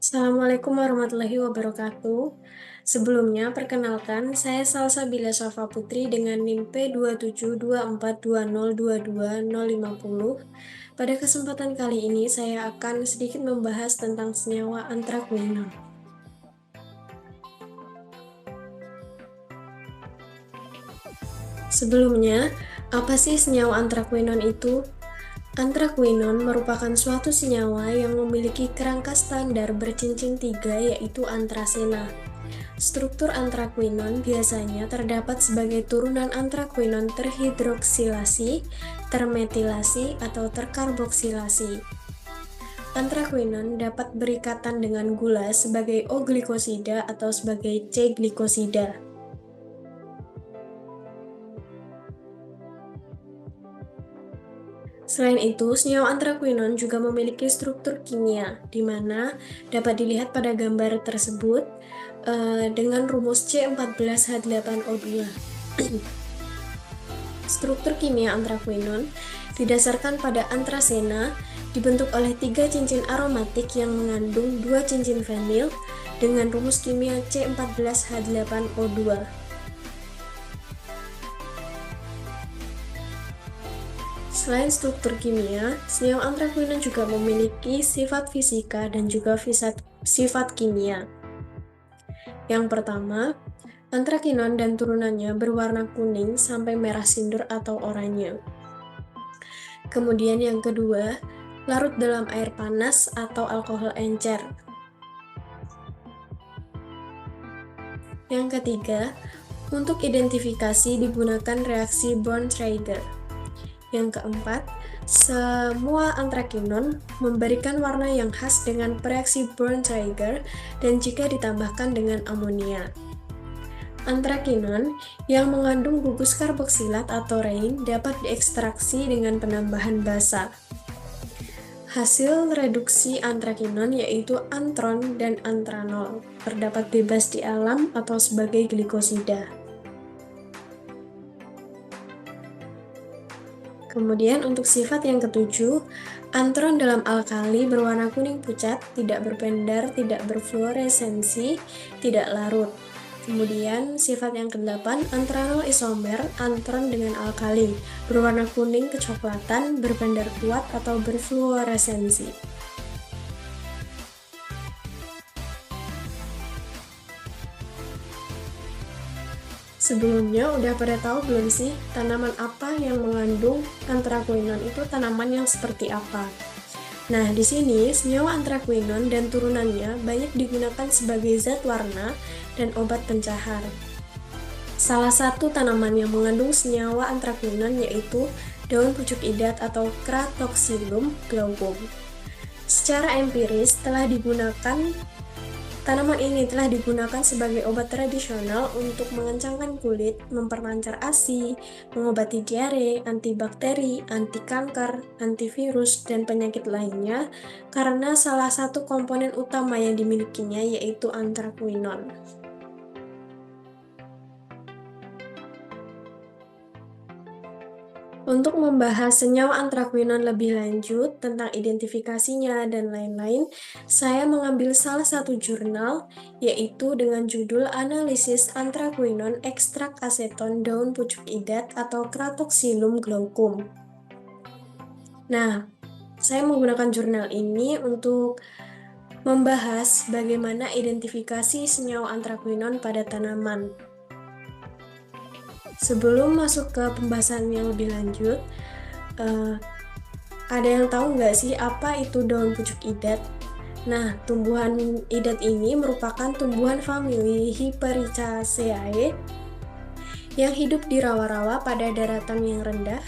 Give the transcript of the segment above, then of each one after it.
Assalamualaikum warahmatullahi wabarakatuh. Sebelumnya, perkenalkan, saya Salsabila Syafa Putri dengan NIM P272420220050. Pada kesempatan kali ini, saya akan sedikit membahas tentang senyawa antraquinon. Sebelumnya, apa sih senyawa antraquinon itu? Antraquinon merupakan suatu senyawa yang memiliki kerangka standar bercincin 3 yaitu antrasena. Struktur antraquinon biasanya terdapat sebagai turunan antraquinon terhidroksilasi, termetilasi, atau terkarboksilasi. Antraquinon dapat berikatan dengan gula sebagai O-glikosida atau sebagai C-glikosida. Selain itu, senyawa antraquinon juga memiliki struktur kimia, di mana dapat dilihat pada gambar tersebut dengan rumus C14H8O2. Struktur kimia antraquinon didasarkan pada antrasena, dibentuk oleh 3 cincin aromatik yang mengandung 2 cincin fenil dengan rumus kimia C14H8O2. Selain struktur kimia, senyawa antraquinon juga memiliki sifat fisika dan juga sifat kimia. Yang pertama, antraquinon dan turunannya berwarna kuning sampai merah sindur atau oranye. Kemudian yang kedua, larut dalam air panas atau alkohol encer. Yang ketiga, untuk identifikasi digunakan reaksi Born-Traeger. Yang keempat, semua antraquinon memberikan warna yang khas dengan reaksi Born-Traeger dan jika ditambahkan dengan amonia. Antraquinon yang mengandung gugus karboksilat atau rein dapat diekstraksi dengan penambahan basa. Hasil reduksi antraquinon yaitu antron dan antranol, terdapat bebas di alam atau sebagai glikosida. Kemudian untuk sifat yang ketujuh, antron dalam alkali berwarna kuning pucat, tidak berpendar, tidak berfluoresensi, tidak larut. Kemudian sifat yang kedelapan, antranol isomer, antron dengan alkali, berwarna kuning kecoklatan, berpendar kuat atau berfluoresensi. Sebelumnya udah pada tahu belum sih tanaman apa yang mengandung antraquinon itu tanaman yang seperti apa? Nah, di sini senyawa antraquinon dan turunannya banyak digunakan sebagai zat warna dan obat pencahar. Salah satu tanaman yang mengandung senyawa antraquinon yaitu daun pucuk idat atau Cratoxylum glaucum. Secara empiris tanaman ini telah digunakan sebagai obat tradisional untuk mengencangkan kulit, memperlancar ASI, mengobati diare, antibakteri, anti kanker, antivirus, dan penyakit lainnya karena salah satu komponen utama yang dimilikinya yaitu antraquinon. Untuk membahas senyawa antraquinon lebih lanjut tentang identifikasinya dan lain-lain, saya mengambil salah satu jurnal yaitu dengan judul Analisis Antraquinon Ekstrak Aseton Daun Pucuk Idat atau Cratoxylum glaucum. Nah, saya menggunakan jurnal ini untuk membahas bagaimana identifikasi senyawa antraquinon pada tanaman. Sebelum masuk ke pembahasan yang lebih lanjut, ada yang tahu nggak sih apa itu daun pucuk idat? Nah, tumbuhan idat ini merupakan tumbuhan famili Hypericaceae yang hidup di rawa-rawa pada daratan yang rendah,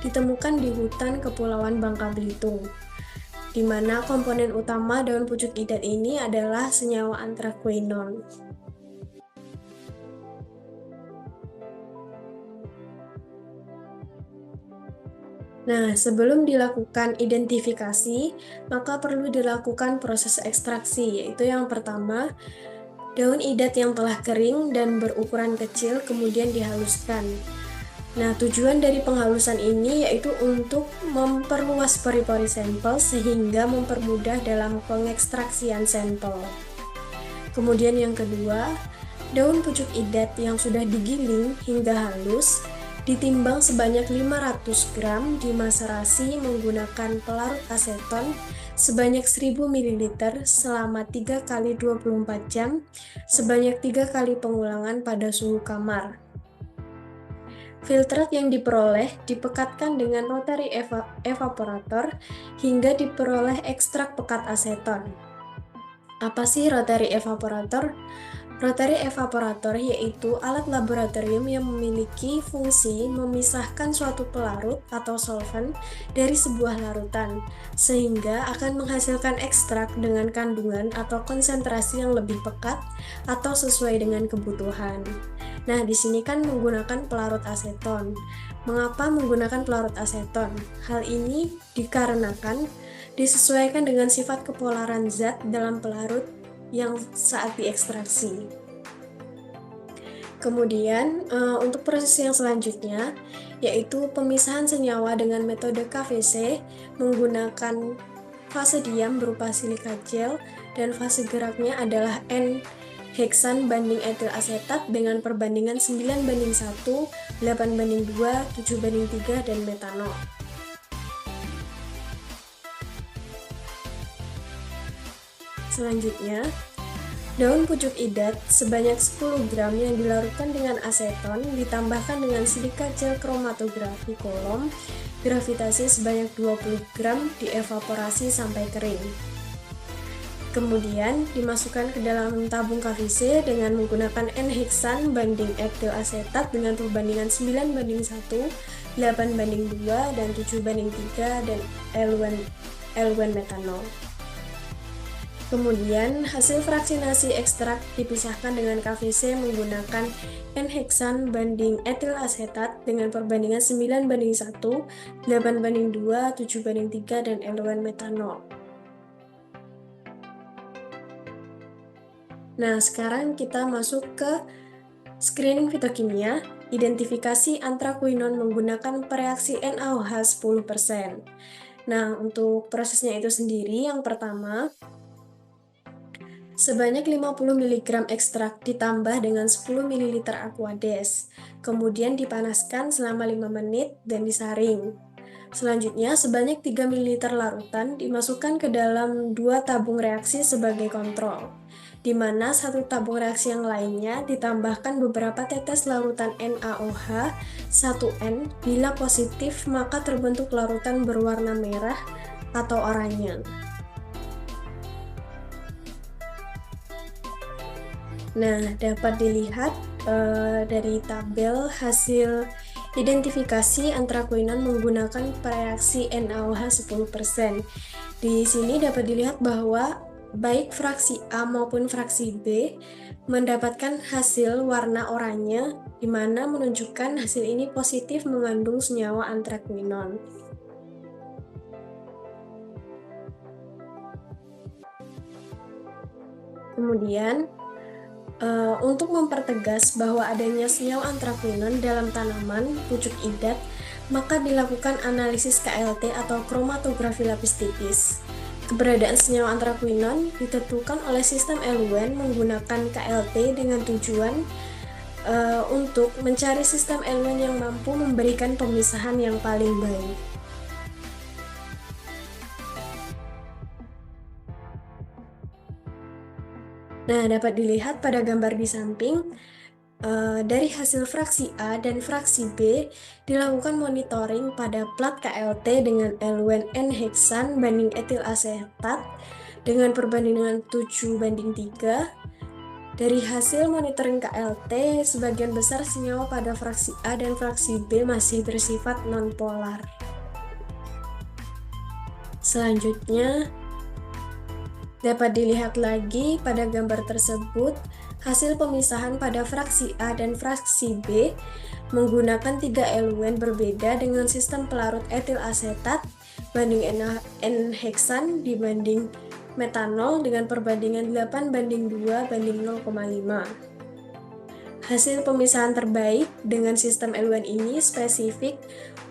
ditemukan di hutan Kepulauan Bangka Belitung, di mana komponen utama daun pucuk idat ini adalah senyawa antraquinon. Nah, sebelum dilakukan identifikasi, maka perlu dilakukan proses ekstraksi, yaitu yang pertama, daun idat yang telah kering dan berukuran kecil kemudian dihaluskan. Nah, tujuan dari penghalusan ini yaitu untuk memperluas pori-pori sampel sehingga mempermudah dalam pengekstraksian sampel. Kemudian yang kedua, daun pucuk idat yang sudah digiling hingga halus ditimbang sebanyak 500 gram dimaserasi menggunakan pelarut aseton sebanyak 1000 ml selama 3 kali 24 jam sebanyak 3 kali pengulangan pada suhu kamar. Filtrat yang diperoleh dipekatkan dengan rotary evaporator hingga diperoleh ekstrak pekat aseton. Apa sih rotary evaporator? Rotary evaporator yaitu alat laboratorium yang memiliki fungsi memisahkan suatu pelarut atau solvent dari sebuah larutan, sehingga akan menghasilkan ekstrak dengan kandungan atau konsentrasi yang lebih pekat atau sesuai dengan kebutuhan. Nah, di sini kan menggunakan pelarut aseton. Mengapa menggunakan pelarut aseton? Hal ini dikarenakan disesuaikan dengan sifat kepolaran zat dalam pelarut yang saat diekstraksi. Kemudian untuk proses yang selanjutnya yaitu pemisahan senyawa dengan metode KVC menggunakan fase diam berupa silika gel dan fase geraknya adalah N-heksan banding etil asetat dengan perbandingan 9:1, 8:2, 7:3 dan metanol. Selanjutnya, daun pucuk idat sebanyak 10 gram yang dilarutkan dengan aseton ditambahkan dengan silika gel kromatografi kolom gravitasi sebanyak 20 gram dievaporasi sampai kering. Kemudian dimasukkan ke dalam tabung KVC dengan menggunakan N-heksan banding etil asetat dengan perbandingan 9:1, 8:2, dan 7:3 dan L1 metanol. Kemudian, hasil fraksinasi ekstrak dipisahkan dengan KVC menggunakan N-heksan banding etil asetat dengan perbandingan 9:1, 8:2, 7:3, dan L1 metanol. Nah, sekarang kita masuk ke screening fitokimia, identifikasi antraquinon menggunakan pereaksi NaOH 10%. Nah, untuk prosesnya itu sendiri, yang pertama, sebanyak 50 mg ekstrak ditambah dengan 10 ml Aquades, kemudian dipanaskan selama 5 menit dan disaring. Selanjutnya, sebanyak 3 ml larutan dimasukkan ke dalam 2 tabung reaksi sebagai kontrol, di mana satu tabung reaksi yang lainnya ditambahkan beberapa tetes larutan NaOH 1N. Bila positif, maka terbentuk larutan berwarna merah atau oranye. Nah, dapat dilihat dari tabel hasil identifikasi antraquinon menggunakan reaksi NaOH 10%. Di sini dapat dilihat bahwa baik fraksi A maupun fraksi B mendapatkan hasil warna oranye, di mana menunjukkan hasil ini positif mengandung senyawa antraquinon. Kemudian, untuk mempertegas bahwa adanya senyawa antraquinon dalam tanaman pucuk idat, maka dilakukan analisis KLT atau kromatografi lapis tipis. Keberadaan senyawa antraquinon ditentukan oleh sistem L1 menggunakan KLT dengan tujuan untuk mencari sistem L1 yang mampu memberikan pemisahan yang paling baik. Nah, dapat dilihat pada gambar di samping, dari hasil fraksi A dan fraksi B dilakukan monitoring pada plat KLT dengan eluen N-heksan banding etil asetat dengan perbandingan 7:3. Dari hasil monitoring KLT, sebagian besar senyawa pada fraksi A dan fraksi B masih bersifat nonpolar. Selanjutnya, dapat dilihat lagi pada gambar tersebut, hasil pemisahan pada fraksi A dan fraksi B menggunakan 3 eluen berbeda dengan sistem pelarut etil asetat banding N-heksan dibanding metanol dengan perbandingan 8:2:0,5. Hasil pemisahan terbaik dengan sistem eluen ini spesifik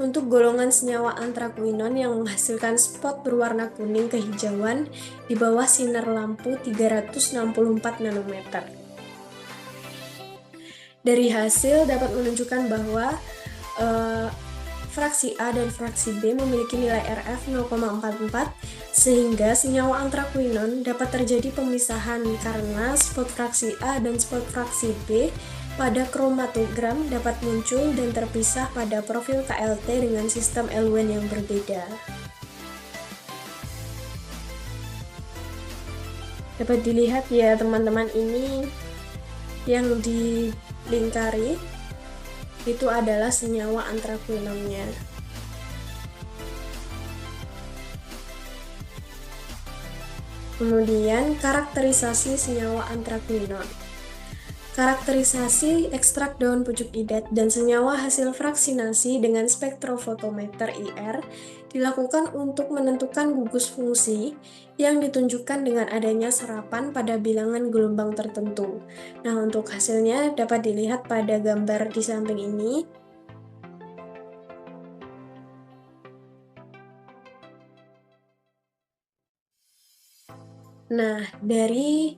untuk golongan senyawa antraquinon yang menghasilkan spot berwarna kuning kehijauan di bawah sinar lampu 364 nanometer. Dari hasil dapat menunjukkan bahwa fraksi A dan fraksi B memiliki nilai RF 0,44 sehingga senyawa antraquinon dapat terjadi pemisahan karena spot fraksi A dan spot fraksi B pada kromatogram dapat muncul dan terpisah pada profil KLT dengan sistem eluen yang berbeda. Dapat dilihat ya teman-teman, ini yang dilingkari itu adalah senyawa antraquinonnya. Kemudian karakterisasi senyawa antraquinon. Karakterisasi ekstrak daun pucuk idat dan senyawa hasil fraksinasi dengan spektrofotometer IR dilakukan untuk menentukan gugus fungsi yang ditunjukkan dengan adanya serapan pada bilangan gelombang tertentu. Nah, untuk hasilnya dapat dilihat pada gambar di samping ini. Nah, dari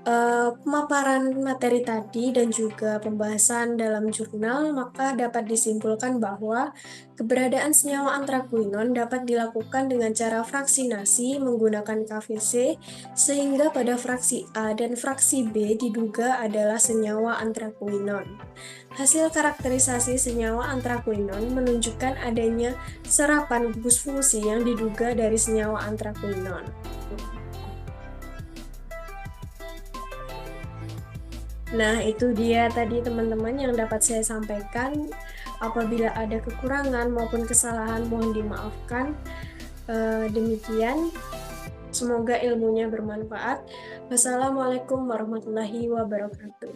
pemaparan materi tadi dan juga pembahasan dalam jurnal, maka dapat disimpulkan bahwa keberadaan senyawa antraquinon dapat dilakukan dengan cara fraksinasi menggunakan KVC, sehingga pada fraksi A dan fraksi B diduga adalah senyawa antraquinon. Hasil karakterisasi senyawa antraquinon menunjukkan adanya serapan gugus fungsi yang diduga dari senyawa antraquinon. Nah, itu dia tadi teman-teman yang dapat saya sampaikan. Apabila ada kekurangan maupun kesalahan, mohon dimaafkan. Demikian, semoga ilmunya bermanfaat. Wassalamualaikum warahmatullahi wabarakatuh.